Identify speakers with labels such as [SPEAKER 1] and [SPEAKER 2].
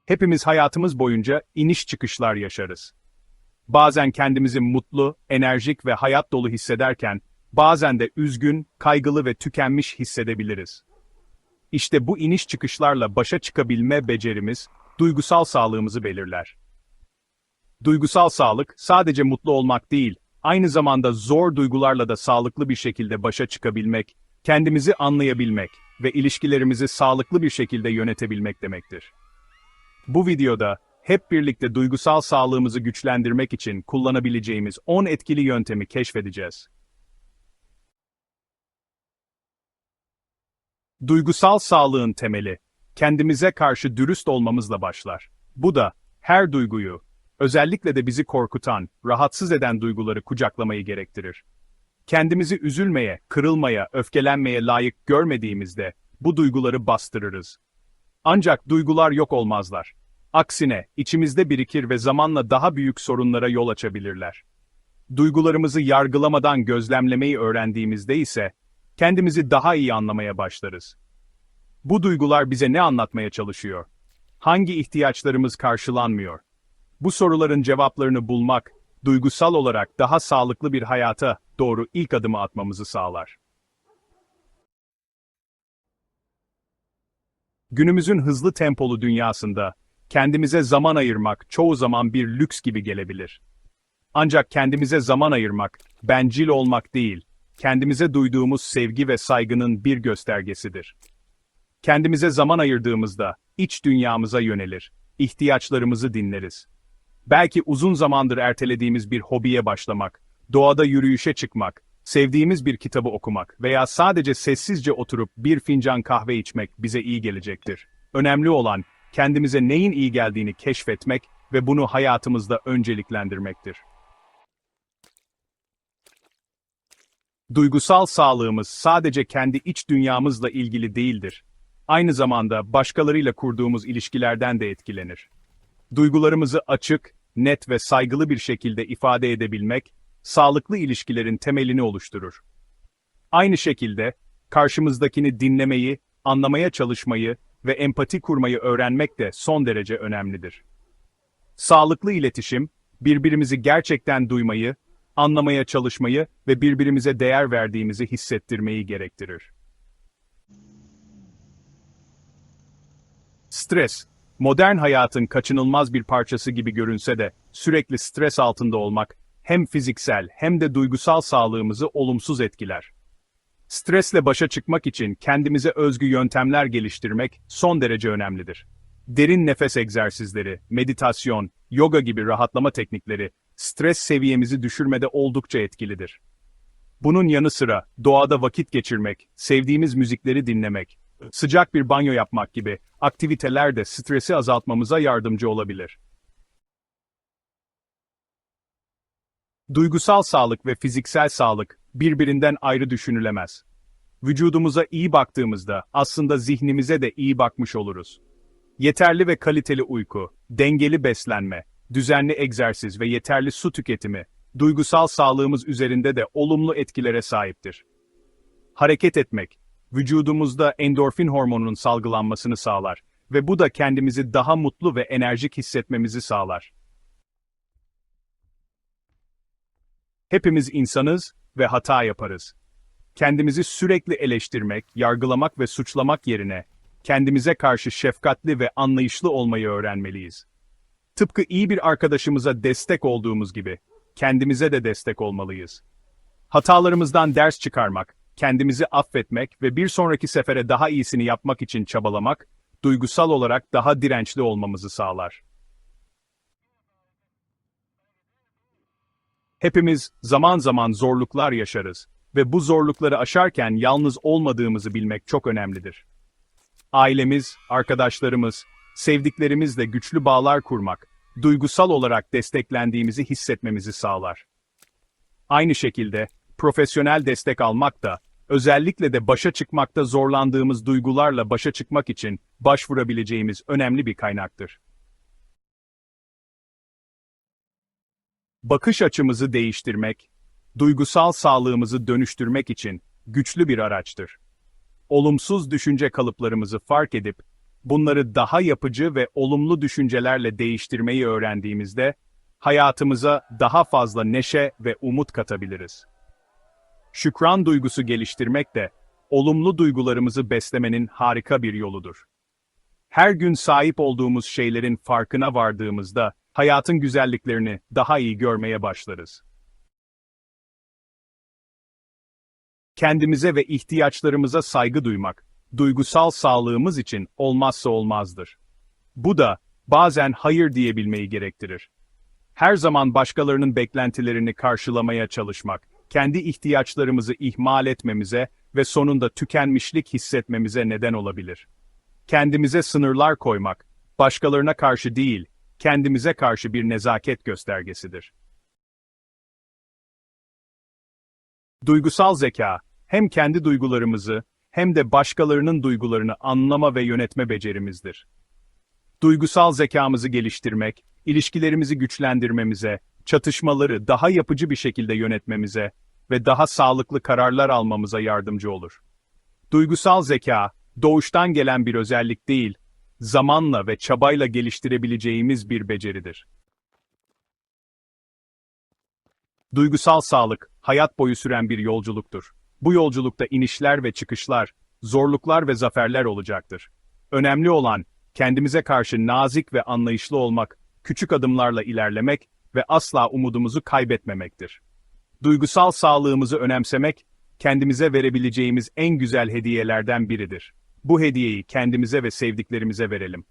[SPEAKER 1] Hepimiz hayatımız boyunca iniş çıkışlar yaşarız. Bazen kendimizi mutlu, enerjik ve hayat dolu hissederken, bazen de üzgün, kaygılı ve tükenmiş hissedebiliriz. İşte bu iniş çıkışlarla başa çıkabilme becerimiz, duygusal sağlığımızı belirler. Duygusal sağlık, sadece mutlu olmak değil, aynı zamanda zor duygularla da sağlıklı bir şekilde başa çıkabilmek, kendimizi anlayabilmek ve ilişkilerimizi sağlıklı bir şekilde yönetebilmek demektir. Bu videoda, hep birlikte duygusal sağlığımızı güçlendirmek için kullanabileceğimiz 10 etkili yöntemi keşfedeceğiz. Duygusal sağlığın temeli, kendimize karşı dürüst olmamızla başlar. Bu da, her duyguyu, özellikle de bizi korkutan, rahatsız eden duyguları kucaklamayı gerektirir. Kendimizi üzülmeye, kırılmaya, öfkelenmeye layık görmediğimizde, bu duyguları bastırırız. Ancak duygular yok olmazlar. Aksine, içimizde birikir ve zamanla daha büyük sorunlara yol açabilirler. Duygularımızı yargılamadan gözlemlemeyi öğrendiğimizde ise, kendimizi daha iyi anlamaya başlarız. Bu duygular bize ne anlatmaya çalışıyor? Hangi ihtiyaçlarımız karşılanmıyor? Bu soruların cevaplarını bulmak, duygusal olarak daha sağlıklı bir hayata doğru ilk adımı atmamızı sağlar. Günümüzün hızlı tempolu dünyasında, kendimize zaman ayırmak çoğu zaman bir lüks gibi gelebilir. Ancak kendimize zaman ayırmak, bencil olmak değil, kendimize duyduğumuz sevgi ve saygının bir göstergesidir. Kendimize zaman ayırdığımızda, iç dünyamıza yönelir, ihtiyaçlarımızı dinleriz. Belki uzun zamandır ertelediğimiz bir hobiye başlamak, doğada yürüyüşe çıkmak, sevdiğimiz bir kitabı okumak veya sadece sessizce oturup bir fincan kahve içmek bize iyi gelecektir. Önemli olan, kendimize neyin iyi geldiğini keşfetmek ve bunu hayatımızda önceliklendirmektir. Duygusal sağlığımız sadece kendi iç dünyamızla ilgili değildir. Aynı zamanda başkalarıyla kurduğumuz ilişkilerden de etkilenir. Duygularımızı açık, net ve saygılı bir şekilde ifade edebilmek, sağlıklı ilişkilerin temelini oluşturur. Aynı şekilde, karşımızdakini dinlemeyi, anlamaya çalışmayı ve empati kurmayı öğrenmek de son derece önemlidir. Sağlıklı iletişim, birbirimizi gerçekten duymayı, anlamaya çalışmayı ve birbirimize değer verdiğimizi hissettirmeyi gerektirir. Stres, modern hayatın kaçınılmaz bir parçası gibi görünse de, sürekli stres altında olmak, hem fiziksel hem de duygusal sağlığımızı olumsuz etkiler. Stresle başa çıkmak için kendimize özgü yöntemler geliştirmek son derece önemlidir. Derin nefes egzersizleri, meditasyon, yoga gibi rahatlama teknikleri, stres seviyemizi düşürmede oldukça etkilidir. Bunun yanı sıra, doğada vakit geçirmek, sevdiğimiz müzikleri dinlemek, sıcak bir banyo yapmak gibi aktiviteler de stresi azaltmamıza yardımcı olabilir. Duygusal sağlık ve fiziksel sağlık birbirinden ayrı düşünülemez. Vücudumuza iyi baktığımızda aslında zihnimize de iyi bakmış oluruz. Yeterli ve kaliteli uyku, dengeli beslenme, düzenli egzersiz ve yeterli su tüketimi, duygusal sağlığımız üzerinde de olumlu etkilere sahiptir. Hareket etmek, vücudumuzda endorfin hormonunun salgılanmasını sağlar ve bu da kendimizi daha mutlu ve enerjik hissetmemizi sağlar. Hepimiz insanız ve hata yaparız. Kendimizi sürekli eleştirmek, yargılamak ve suçlamak yerine, kendimize karşı şefkatli ve anlayışlı olmayı öğrenmeliyiz. Tıpkı iyi bir arkadaşımıza destek olduğumuz gibi, kendimize de destek olmalıyız. Hatalarımızdan ders çıkarmak, kendimizi affetmek ve bir sonraki sefere daha iyisini yapmak için çabalamak, duygusal olarak daha dirençli olmamızı sağlar. Hepimiz zaman zaman zorluklar yaşarız ve bu zorlukları aşarken yalnız olmadığımızı bilmek çok önemlidir. Ailemiz, arkadaşlarımız, sevdiklerimizle güçlü bağlar kurmak, duygusal olarak desteklendiğimizi hissetmemizi sağlar. Aynı şekilde, profesyonel destek almak da, özellikle de başa çıkmakta zorlandığımız duygularla başa çıkmak için başvurabileceğimiz önemli bir kaynaktır. Bakış açımızı değiştirmek, duygusal sağlığımızı dönüştürmek için güçlü bir araçtır. Olumsuz düşünce kalıplarımızı fark edip, bunları daha yapıcı ve olumlu düşüncelerle değiştirmeyi öğrendiğimizde, hayatımıza daha fazla neşe ve umut katabiliriz. Şükran duygusu geliştirmek de, olumlu duygularımızı beslemenin harika bir yoludur. Her gün sahip olduğumuz şeylerin farkına vardığımızda, hayatın güzelliklerini daha iyi görmeye başlarız. Kendimize ve ihtiyaçlarımıza saygı duymak, duygusal sağlığımız için olmazsa olmazdır. Bu da, bazen hayır diyebilmeyi gerektirir. Her zaman başkalarının beklentilerini karşılamaya çalışmak, kendi ihtiyaçlarımızı ihmal etmemize ve sonunda tükenmişlik hissetmemize neden olabilir. Kendimize sınırlar koymak, başkalarına karşı değil, kendimize karşı bir nezaket göstergesidir. Duygusal zeka, hem kendi duygularımızı hem de başkalarının duygularını anlama ve yönetme becerimizdir. Duygusal zekamızı geliştirmek, ilişkilerimizi güçlendirmemize, çatışmaları daha yapıcı bir şekilde yönetmemize ve daha sağlıklı kararlar almamıza yardımcı olur. Duygusal zeka, doğuştan gelen bir özellik değil, zamanla ve çabayla geliştirebileceğimiz bir beceridir. Duygusal sağlık, hayat boyu süren bir yolculuktur. Bu yolculukta inişler ve çıkışlar, zorluklar ve zaferler olacaktır. Önemli olan, kendimize karşı nazik ve anlayışlı olmak, küçük adımlarla ilerlemek ve asla umudumuzu kaybetmemektir. Duygusal sağlığımızı önemsemek, kendimize verebileceğimiz en güzel hediyelerden biridir. Bu hediyeyi kendimize ve sevdiklerimize verelim.